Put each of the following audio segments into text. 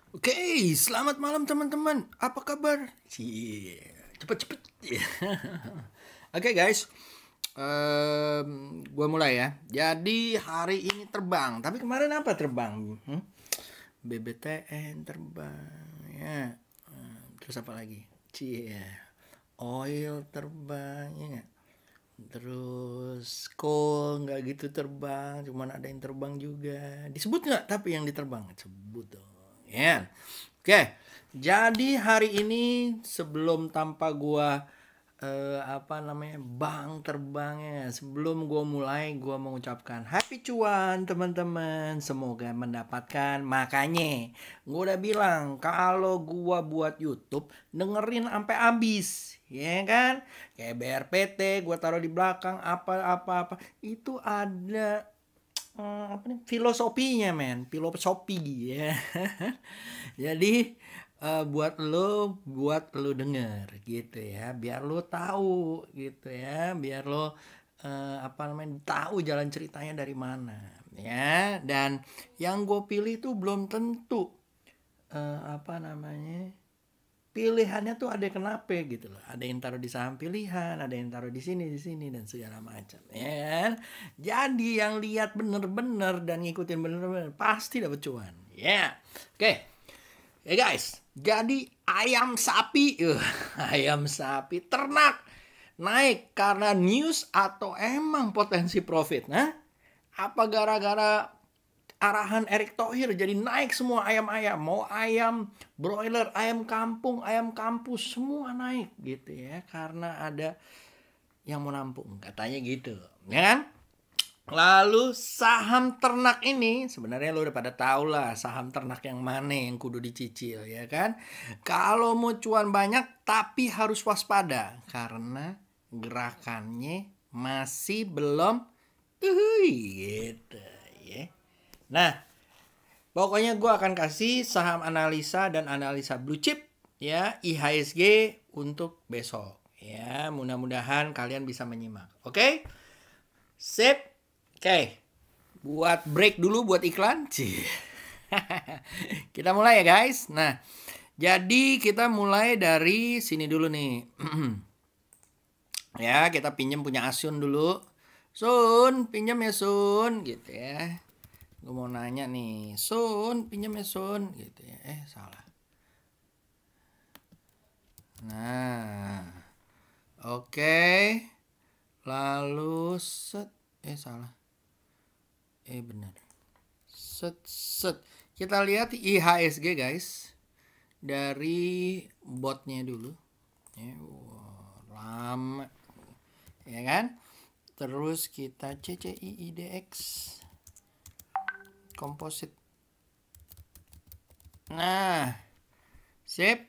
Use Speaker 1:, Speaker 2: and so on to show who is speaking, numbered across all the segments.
Speaker 1: Oke, selamat malam teman-teman. Apa kabar? Cepet-cepet. Oke guys, gue mulai ya. Jadi hari ini terbang. Tapi kemarin apa terbang? BBTN terbang. Ya. Terus apa lagi? Oil terbang. Ya nggak? Terus coal nggak gitu terbang, cuman ada yang terbang juga. Disebut nggak? Tapi yang diterbang sebut dong. Ya. Oke. Jadi hari ini sebelum tanpa gua bang terbangnya, sebelum gua mulai gua mengucapkan happy cuan teman-teman, semoga mendapatkan. Makanya gua udah bilang kalau gua buat YouTube dengerin sampai habis, ya kan? Kayak BRPT gua taruh di belakang, apa itu ada apa nih, filosofinya men, filosofi ya. Jadi buat lo denger gitu ya, biar lo tahu gitu ya, biar lo tahu jalan ceritanya dari mana ya. Dan yang gue pilih tuh belum tentu eh, apa namanya pilihannya tuh ada kenapa gitu loh, ada yang taruh di saham pilihan, ada yang taruh di sini dan segala macam ya kan? Jadi yang lihat bener-bener dan ngikutin bener-bener pasti dapat cuan ya. Oke. Ya guys, jadi ayam sapi, ayam sapi ternak naik karena news atau emang potensi profit? Nah, apa gara-gara arahan Erick Thohir jadi naik semua ayam-ayam, mau ayam broiler, ayam kampung, ayam kampus, semua naik gitu ya, karena ada yang mau nampung, katanya gitu, ya kan? Lalu saham ternak ini sebenarnya lo udah pada tahu lah saham ternak yang mana yang kudu dicicil ya kan. Kalau mau cuan banyak tapi harus waspada karena gerakannya masih belum gitu ya. Nah, pokoknya gue akan kasih saham analisa dan analisa blue chip ya IHSG untuk besok ya. Mudah-mudahan kalian bisa menyimak. Oke? Sip. Oke. Buat break dulu buat iklan. Kita mulai ya guys. Nah, jadi kita mulai dari sini dulu nih. Ya, kita pinjam punya Asun dulu. Sun, pinjam ya Sun, gitu ya. Gue mau nanya nih, Sun, pinjam ya Sun, gitu ya. Salah. Nah, oke. Lalu set, salah. Benar. Set, set. Kita lihat IHSG guys. Dari botnya dulu. Ya, lama. Ya kan? Terus kita CCI-IDX komposit. Nah, sip.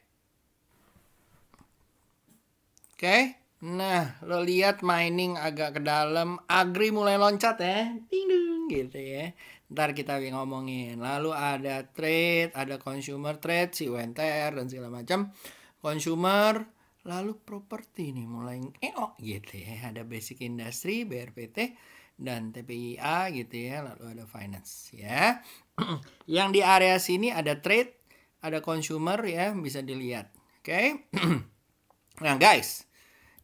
Speaker 1: Oke. Nah, lo lihat mining agak ke dalam, agri mulai loncat ya. Ding ding gitu ya. Ntar kita ngomongin. Lalu ada trade, ada consumer trade, si UNTR dan segala macam. Consumer, lalu properti nih mulai gitu ya. Ada basic industry, BRPT dan TPIA gitu ya. Lalu ada finance ya. Yang di area sini ada trade, ada consumer ya, bisa dilihat. Oke. Nah, guys.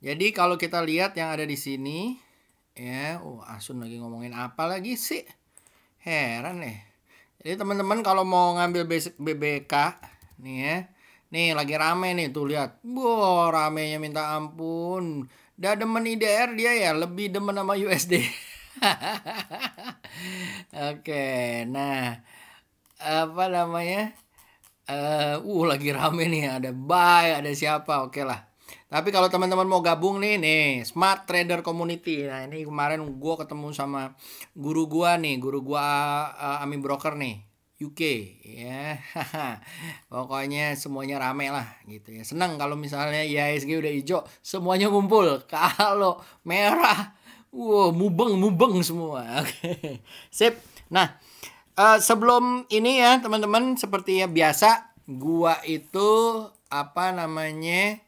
Speaker 1: Jadi kalau kita lihat yang ada di sini ya, Asun lagi ngomongin apa lagi sih? Heran nih. Jadi teman-teman kalau mau ngambil basic BBK nih ya. Nih lagi rame nih tuh lihat. Wah, ramenya minta ampun. Udah demen IDR dia ya, lebih demen sama USD. Oke, nah apa namanya? Lagi rame nih, ada buy, ada siapa, oke lah. Tapi kalau teman-teman mau gabung nih, Smart Trader Community. Nah, ini kemarin gue ketemu sama guru gua nih, guru gua Ami Broker nih, UK ya. Pokoknya semuanya rame lah gitu ya. Senang kalau misalnya IHSG udah hijau, semuanya ngumpul. Kalau merah, mubeng semua. Oke. Sip. Nah, sebelum ini ya teman-teman, seperti ya biasa gua itu apa namanya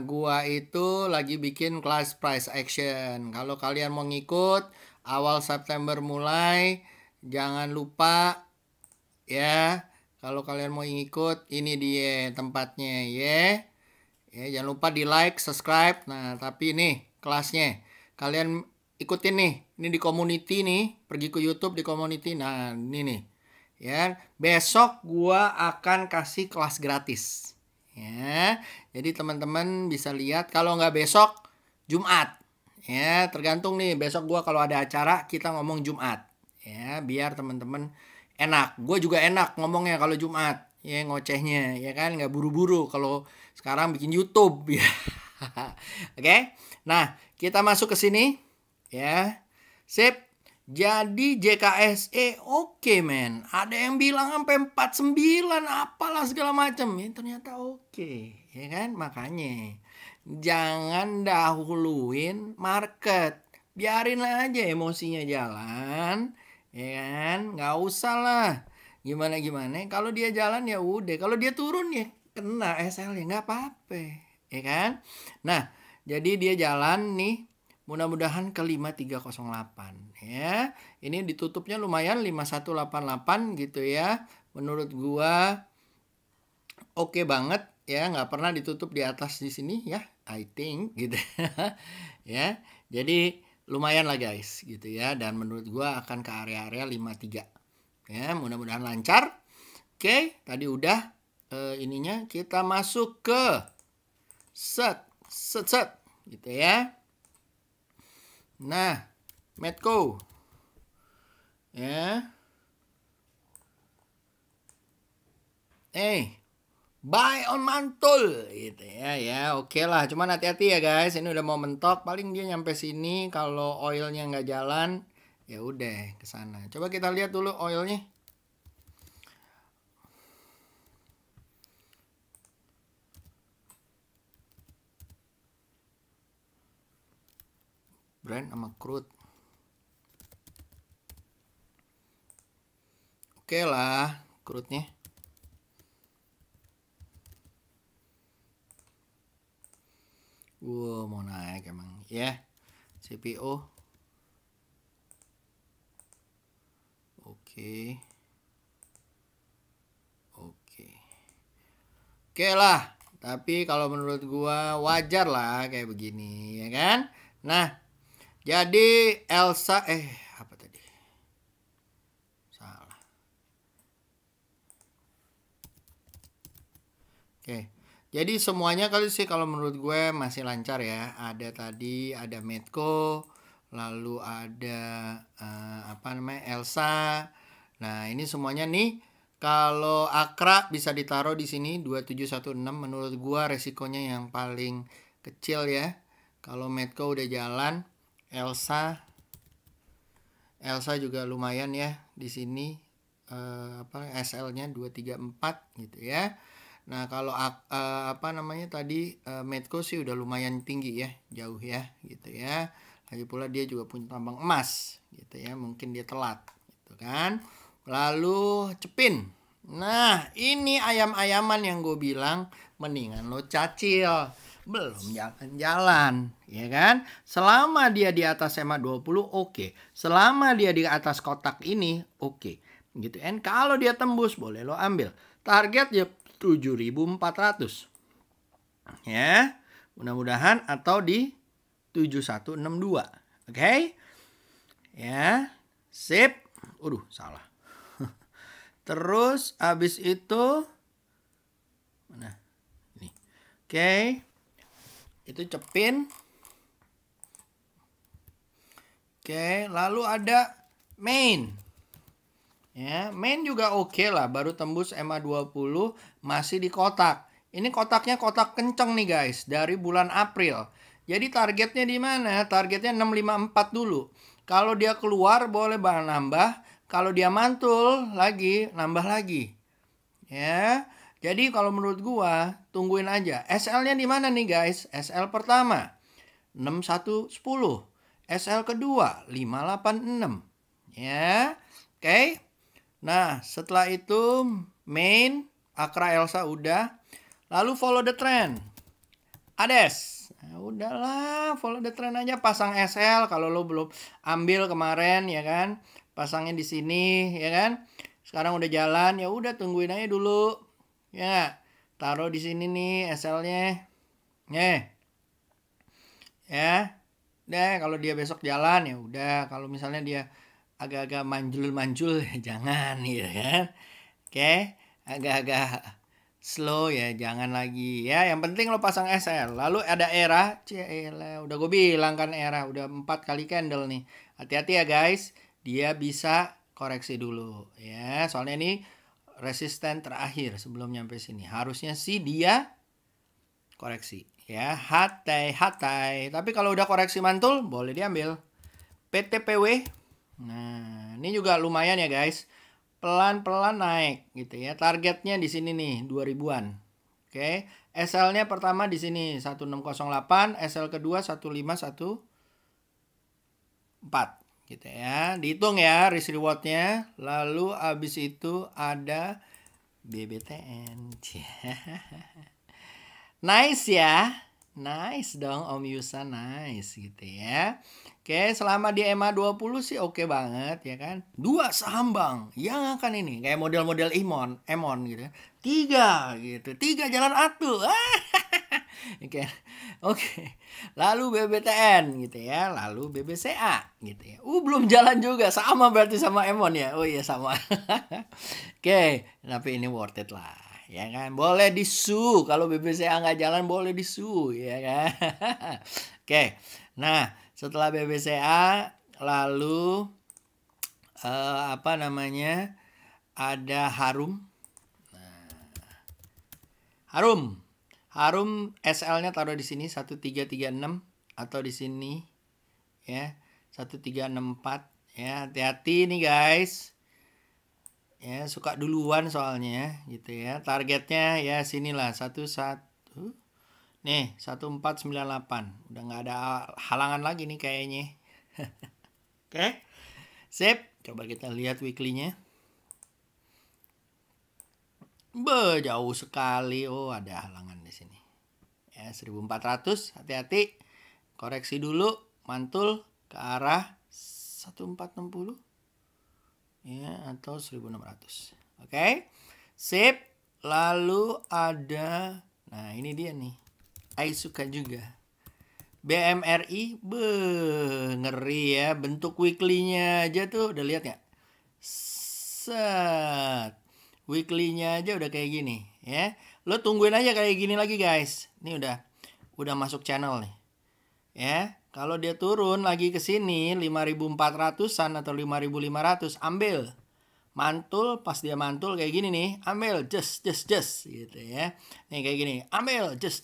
Speaker 1: gua itu lagi bikin class price action. Kalau kalian mau ngikut awal September mulai, jangan lupa ya. Kalau kalian mau ngikut, ini dia tempatnya ya. Ya, jangan lupa di like, subscribe. Nah, tapi nih kelasnya kalian ikutin nih. Ini di community nih, pergi ke YouTube di community. Nah, ini nih. Ya, besok gua akan kasih kelas gratis. Ya. Jadi teman-teman bisa lihat kalau nggak besok Jumat. Ya, tergantung nih besok gua kalau ada acara kita ngomong Jumat. Ya, biar teman-teman enak. Gue juga enak ngomongnya kalau Jumat. Ya, ngocehnya ya kan nggak buru-buru kalau sekarang bikin YouTube ya. Oke. Nah, kita masuk ke sini ya. Sip. Jadi JKSE oke men. Ada yang bilang sampai 49 apalah segala macam. Ya, ternyata oke, ya kan? Makanya jangan dahuluin market. Biarin aja emosinya jalan, ya kan? Nggak usah lah gimana-gimana. Kalau dia jalan ya udah. Kalau dia turun ya kena SL ya nggak apa-apa, ya kan? Nah, jadi dia jalan nih. Mudah-mudahan ke 5308 ya. Ini ditutupnya lumayan 5188 gitu ya. Menurut gua oke banget ya, nggak pernah ditutup di atas di sini ya, I think gitu. Ya. Jadi lumayan lah guys gitu ya, dan menurut gua akan ke area-area 53. Ya, mudah-mudahan lancar. Oke, tadi udah ininya kita masuk ke set gitu ya. Nah, Medco ya. Buy on mantul gitu ya. Ya, oke lah. Cuman hati-hati ya guys. Ini udah mau mentok, paling dia nyampe sini. Kalau oilnya nggak jalan, ya udah ke sana. Coba kita lihat dulu oilnya. Brand sama crude. Oke lah, crude-nya. Wow, mau naik emang ya. CPO. Oke. Oke lah. Tapi kalau menurut gua wajar lah kayak begini, ya kan? Nah, jadi Elsa apa tadi? Salah. Oke. Jadi semuanya kali sih kalau menurut gue masih lancar ya. Ada tadi ada Medco, lalu ada apa namanya Elsa. Nah, ini semuanya nih kalau Akra bisa ditaruh di sini 2716, menurut gue resikonya yang paling kecil ya. Kalau Medco udah jalan, Elsa juga lumayan ya di sini SL-nya 234 gitu ya. Nah, kalau apa namanya tadi Medco sih udah lumayan tinggi ya, jauh ya gitu ya. Lagi pula dia juga punya tambang emas gitu ya, mungkin dia telat gitu kan. Lalu Cepin. Nah, ini ayam-ayaman yang gue bilang mendingan lo cacil. Belum jalan-jalan, ya kan? Selama dia di atas EMA 20 oke. Selama dia di atas kotak ini oke. Gitu kan. Kalau dia tembus boleh lo ambil. Target ya 7.400. Ya. Mudah-mudahan atau di 7162. Oke? Ya. Sip. Salah. Terus habis itu mana? Ini. Oke. Itu Cepin. Oke, lalu ada Main. Ya, Main juga oke lah, baru tembus EMA 20, masih di kotak. Ini kotaknya kotak kenceng nih guys, dari bulan April. Jadi targetnya di mana? Targetnya 654 dulu. Kalau dia keluar boleh nambah, kalau dia mantul lagi, nambah lagi. Ya. Jadi kalau menurut gua, tungguin aja. SL-nya di mana nih guys? SL pertama 6110. SL kedua 586. Ya. Oke. Nah, setelah itu Main, Akra Elsa udah. Lalu follow the trend. Ades. Nah, udahlah, follow the trend aja, pasang SL kalau lo belum ambil kemarin ya kan. Pasangnya di sini ya kan. Sekarang udah jalan, ya udah tungguin aja dulu. Ya, taruh di sini nih SL-nya. Ya. Udah, kalau dia besok jalan ya udah, kalau misalnya dia agak-agak manjul-manjul ya jangan gitu kan. Oke, agak-agak slow ya jangan lagi ya. Yang penting lo pasang SL. Lalu ada era, cielah, udah gue bilang kan era udah 4 kali candle nih. Hati-hati ya guys, dia bisa koreksi dulu ya. Soalnya ini resisten terakhir sebelum nyampe sini. Harusnya sih dia koreksi ya, hatai. Tapi kalau udah koreksi mantul boleh diambil. PTPW. Nah, ini juga lumayan ya guys. Pelan-pelan naik gitu ya. Targetnya di sini nih 2000-an. Oke. SL-nya pertama di sini 1608, SL kedua 1514 gitu ya. Dihitung ya risk reward-nya. Lalu abis itu ada BBTN. Nice ya. Nice dong Om Yusa, nice gitu ya. Oke, selama di EMA 20 sih oke banget ya kan. 2 saham bang, yang akan ini kayak model-model Emon gitu ya. 3 gitu, 3 jalan atuh. Oke, oke. Lalu BBTN gitu ya, lalu BBCA gitu ya. Belum jalan juga, sama berarti sama Emon ya. Oh iya sama. Oke, tapi ini worth it lah. Ya kan, boleh disu kalau BBCA nggak jalan boleh disu ya kan. Oke, nah setelah BBCA lalu apa namanya ada Harum SL-nya taruh di sini 1336 atau di sini ya 1364 ya, hati-hati nih guys. Ya, suka duluan soalnya gitu ya. Targetnya ya sinilah 11 nih 1498. Udah nggak ada halangan lagi nih kayaknya. Oke. Sip. Coba kita lihat weekly-nya. Jauh sekali. Oh, ada halangan di sini. Ya, 1400. Hati-hati. Koreksi dulu, mantul ke arah 1460. Ya, atau 1600. Oke. Sip. Lalu ada, nah ini dia nih. I suka juga. BMRI, ngeri ya. Bentuk weekly-nya aja tuh udah lihat nggak? Set. Weekly-nya aja udah kayak gini ya. Lo tungguin aja kayak gini lagi guys. Ini udah masuk channel nih. Ya. Kalau dia turun lagi ke sini 5400-an atau 5500, ambil. Mantul, pas dia mantul kayak gini nih, ambil just gitu ya. Nih kayak gini, ambil just.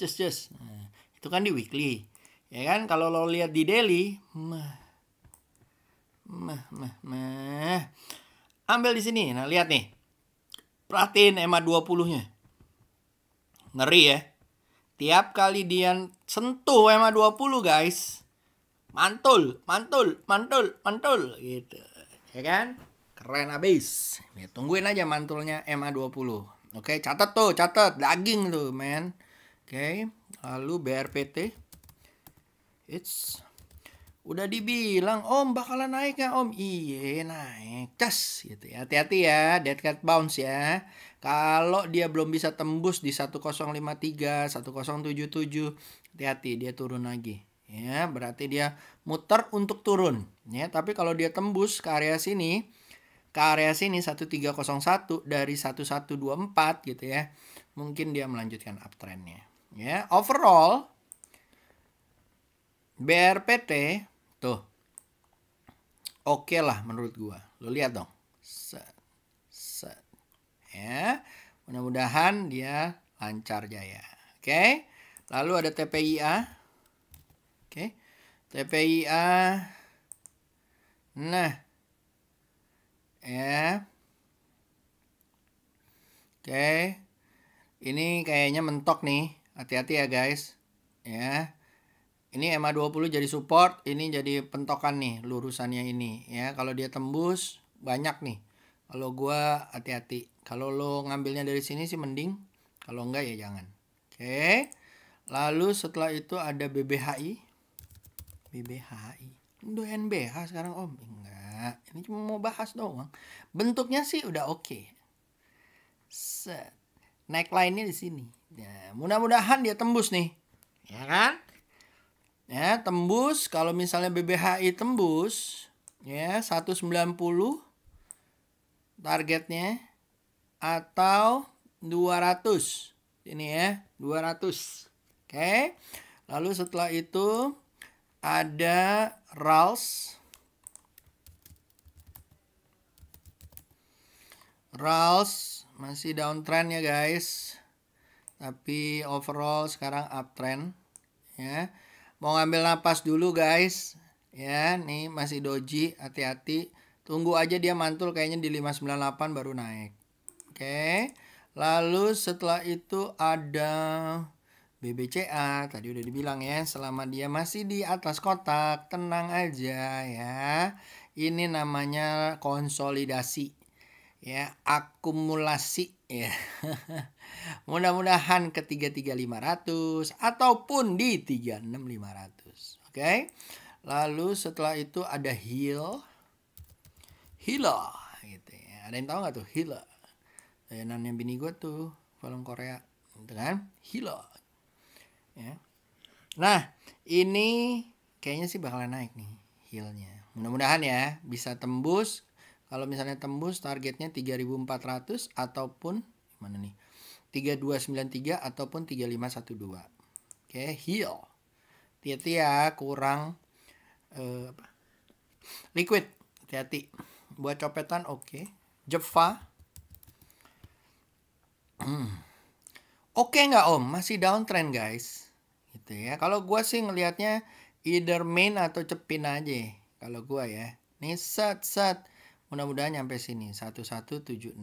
Speaker 1: Nah, itu kan di weekly. Ya kan, kalau lo lihat di daily, ambil di sini. Nah, lihat nih. Perhatiin EMA 20-nya. Ngeri ya. Tiap kali dia sentuh EMA 20 guys, mantul gitu. Ya kan? Keren abis. Ya, tungguin aja mantulnya EMA 20. Oke, catat daging tuh, men. Oke, lalu BRPT. Udah dibilang, Om bakalan naik ya Om. Iya naik, cas gitu ya. Hati-hati ya, dead cat bounce ya. Kalau dia belum bisa tembus di 1053, 1077, hati-hati dia turun lagi. Ya, berarti dia muter untuk turun. Ya, tapi kalau dia tembus ke area sini 1301 dari 1124 gitu ya. Mungkin dia melanjutkan uptrendnya. Ya, overall BRPT tuh oke lah menurut gua. Lo lihat dong. Set. Ya. Mudah-mudahan dia lancar jaya. Oke. Lalu ada TPIA. Oke. TPIA. Nah. Ya. Oke. Ini kayaknya mentok nih. Hati-hati ya guys. Ya. Ini EMA 20 jadi support, ini jadi pentokan nih lurusannya ini ya. Kalau dia tembus banyak nih. Kalau gua hati-hati. Kalau lo ngambilnya dari sini sih mending, kalau enggak ya jangan. Oke. Lalu setelah itu ada BBHI. BBHI. Udah NBH sekarang Om. Enggak. enggak. Ini cuma mau bahas doang. Bentuknya sih udah oke. Set. Neckline-nya di sini. Ya, mudah-mudahan dia tembus nih. Ya kan? Ya, tembus. Kalau misalnya BBHI tembus, ya 190 targetnya atau 200. Ini ya, 200. Oke. Lalu setelah itu ada RALS. RALS masih downtrend ya guys. Tapi overall sekarang uptrend ya. Mau ngambil napas dulu guys. Ya, nih masih doji, hati-hati. Tunggu aja dia mantul kayaknya di 598 baru naik. Oke. Lalu setelah itu ada BBCA, tadi udah dibilang ya, selama dia masih di atas kotak, tenang aja ya. Ini namanya konsolidasi. Ya, akumulasi ya. Mudah-mudahan ke 33500 ataupun di 36500. Oke. Lalu setelah itu ada Hila gitu ya. Ada yang tahu nggak tuh Hila? Layanannya bini gue tuh, film Korea, gitu kan? Hila. Ya. Nah, ini kayaknya sih bakalan naik nih Hilnya. Mudah-mudahan ya bisa tembus. Kalau misalnya tembus targetnya 3400 ataupun mana nih? 3293 ataupun 3512. Oke, Hil. Hati-hati ya, kurang liquid. Hati-hati. Buat copetan oke. Jeva. Oke nggak Om? Masih downtrend guys. Gitu ya. Kalau gue sih ngelihatnya either main atau cepin aja. Kalau gue ya. Nih set. Mudah-mudahan nyampe sini. 1176.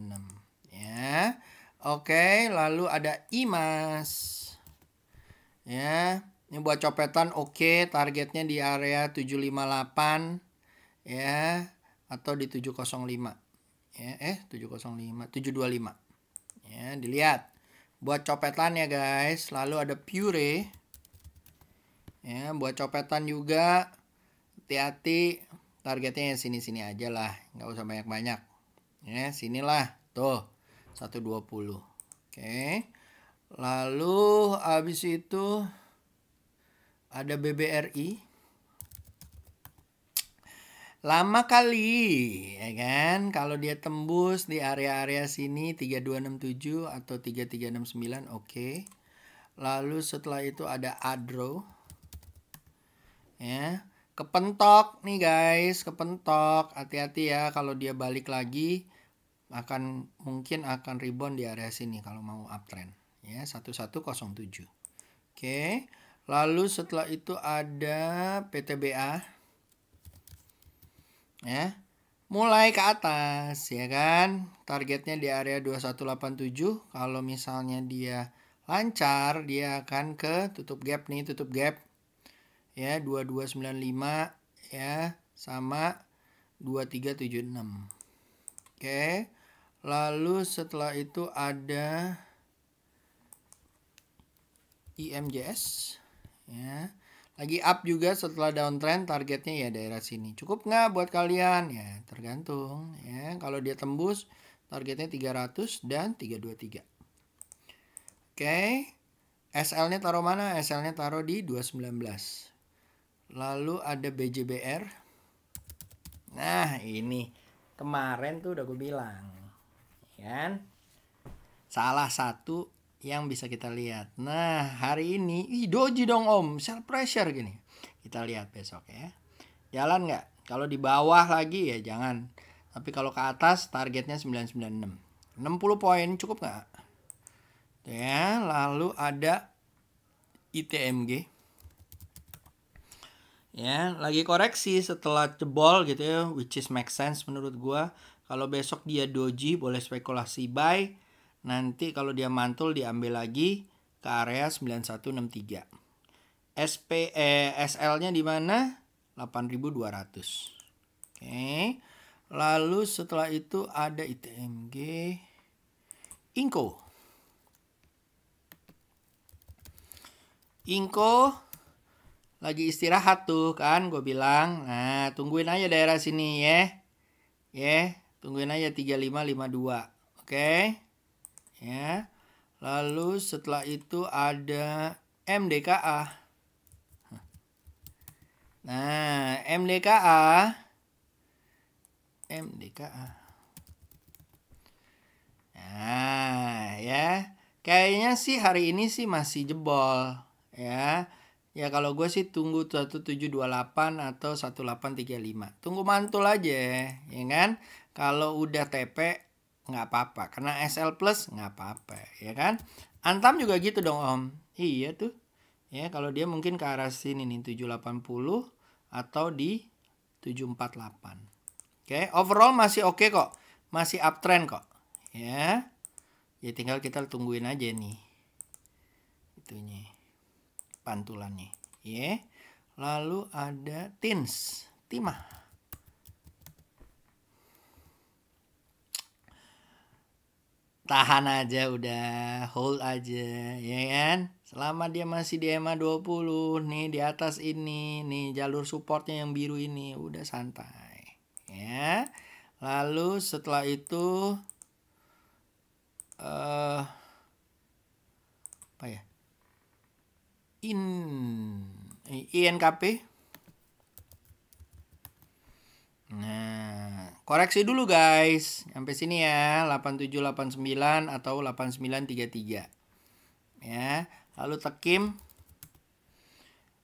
Speaker 1: Ya. Oke. Lalu ada IMAS. Ya. Ini buat copetan oke. Targetnya di area 758. Ya. Atau di 705. Ya. 705. 725. Ya. Dilihat. Buat copetan ya guys. Lalu ada Pure. Ya, buat copetan juga. Hati-hati. Targetnya sini-sini aja lah. Nggak usah banyak-banyak. Ya, sinilah. Tuh. 120. Oke. Lalu habis itu ada BBRI. Lama kali, ya kan? Kalau dia tembus di area-area sini 3267 atau 3369, oke. Lalu setelah itu ada Adro. Ya, kepentok nih guys, kepentok. Hati-hati ya kalau dia balik lagi mungkin akan rebound di area sini kalau mau uptrend. Ya, 1107. Oke. Lalu setelah itu ada PTBA. Ya, mulai ke atas ya kan, targetnya di area 2187. Kalau misalnya dia lancar dia akan ke tutup gap nih, tutup gap ya 2295 ya sama 2376. Oke. Lalu setelah itu ada IMJS ya. Lagi up juga setelah downtrend, targetnya ya daerah sini. Cukup nggak buat kalian? Ya tergantung ya. Kalau dia tembus targetnya 300 dan 323. Oke. SL-nya taruh mana? SL-nya taruh di 219. Lalu ada BJBR. Nah ini kemarin tuh udah gue bilang kan, salah satu yang bisa kita lihat. Nah, hari ini, doji dong Om, sell pressure gini. Kita lihat besok ya. Jalan nggak? Kalau di bawah lagi ya jangan. Tapi kalau ke atas targetnya 996. 60 poin cukup nggak? Ya, lalu ada ITMG. Ya, lagi koreksi setelah jebol gitu ya, which is make sense menurut gua. Kalau besok dia doji boleh spekulasi buy. Nanti kalau dia mantul diambil lagi ke area 9163. SL-nya di mana? 8200. Oke. Lalu setelah itu ada ITMG Inco. Lagi istirahat tuh kan gue bilang. Nah, tungguin aja daerah sini ya. Ya, tungguin aja 3552. Oke. Ya. Lalu setelah itu ada MDKA. Nah, MDKA. Nah, ya. Kayaknya sih hari ini sih masih jebol, ya. Ya kalau gue sih tunggu 1728 atau 1835. Tunggu mantul aja, ya kan? Kalau udah TP nggak apa-apa, karena SL plus nggak apa-apa, ya kan? Antam juga gitu dong Om. Iya tuh. Ya, kalau dia mungkin ke arah sini nih 780 atau di 748. Oke, overall masih oke kok. Masih uptrend kok. Ya. Ya tinggal kita tungguin aja nih. Itunya. Pantulannya. Ya. Lalu ada timah. Tahan aja udah, hold aja, ya kan? Selama dia masih di EMA 20 nih di atas ini, nih jalur supportnya yang biru ini, udah santai. Ya. Lalu setelah itu apa ya? INKP. Nah, koreksi dulu guys. Sampai sini ya, 8789 atau 8933. Ya, lalu tekim.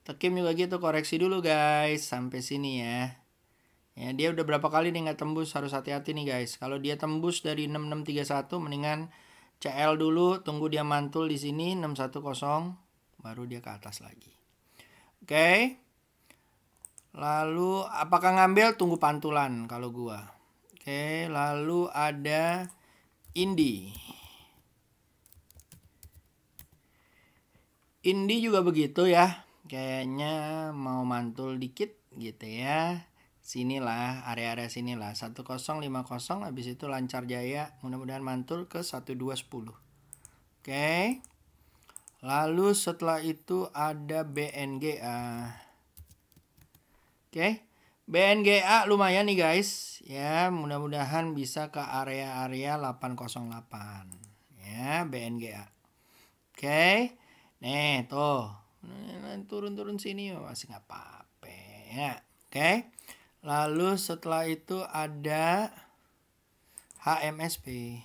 Speaker 1: Tekim juga gitu, koreksi dulu guys sampai sini ya. Ya, dia udah berapa kali nih nggak tembus, harus hati-hati nih guys. Kalau dia tembus dari 6631 mendingan CL dulu, tunggu dia mantul di sini 610 baru dia ke atas lagi. Oke. Lalu apakah ngambil? Tunggu pantulan kalau gua. Oke, lalu ada Indi. Indi juga begitu ya. Kayaknya mau mantul dikit gitu ya. Sinilah, area-area sinilah. 1050 habis itu lancar jaya. Mudah-mudahan mantul ke 1210. Oke. Lalu setelah itu ada BNGA. Oke. BNGA lumayan nih guys. Ya, mudah-mudahan bisa ke area-area 808. Ya, BNGA. Oke. Nih, tuh. Turun-turun sini masih nggak apa-apa ya. Oke. Lalu setelah itu ada HMSP.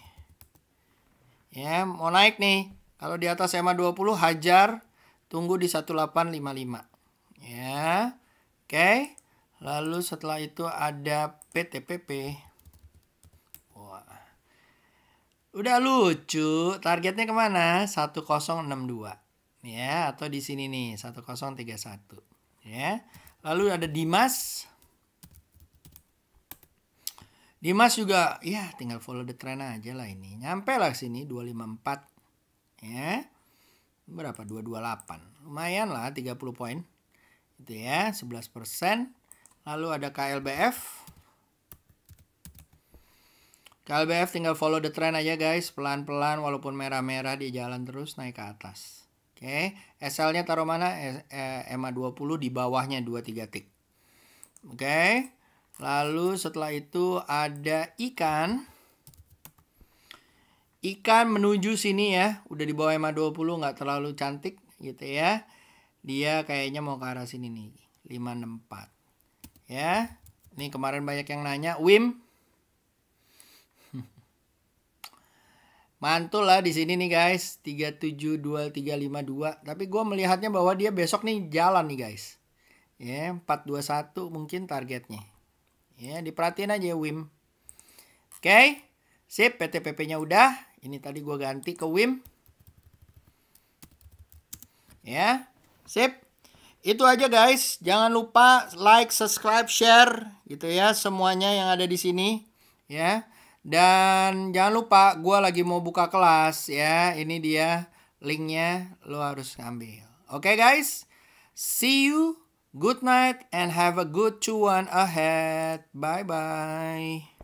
Speaker 1: Ya, mau naik nih. Kalau di atas EMA 20 hajar, tunggu di 1855. Ya. Oke. Lalu setelah itu ada PTPP. Wah. Udah lucu. Targetnya kemana? 1062. Ya, atau di sini nih 1031. Ya. Lalu ada Dimas. Dimas juga ya tinggal follow the trend aja lah ini. Nyampe lah sini 254. Ya. Berapa? 228. Lumayan lah 30 poin. Itu ya, 11%. Lalu ada KLBF. KLBF tinggal follow the trend aja guys. Pelan-pelan walaupun merah-merah dia jalan terus naik ke atas. Oke. SL-nya taruh mana? EMA 20 di bawahnya 23 tick. Oke. Lalu setelah itu ada ikan. Ikan menuju sini ya. Udah di bawah EMA 20 nggak terlalu cantik gitu ya. Dia kayaknya mau ke arah sini nih. 564. Ya. Ini kemarin banyak yang nanya. WIM. Mantul lah di sini nih guys. 372352. Tapi gue melihatnya bahwa dia besok nih jalan nih guys. Ya. 421 mungkin targetnya. Ya. Diperhatiin aja WIM. Oke. Sip. PTPP-nya udah. Ini tadi gue ganti ke WIM. Ya. Sip. Itu aja guys. Jangan lupa like, subscribe, share gitu ya semuanya yang ada di sini ya. Dan jangan lupa gue lagi mau buka kelas ya. Ini dia linknya, lo harus ngambil. Oke guys. See you. Good night and have a good cuan ahead. Bye bye.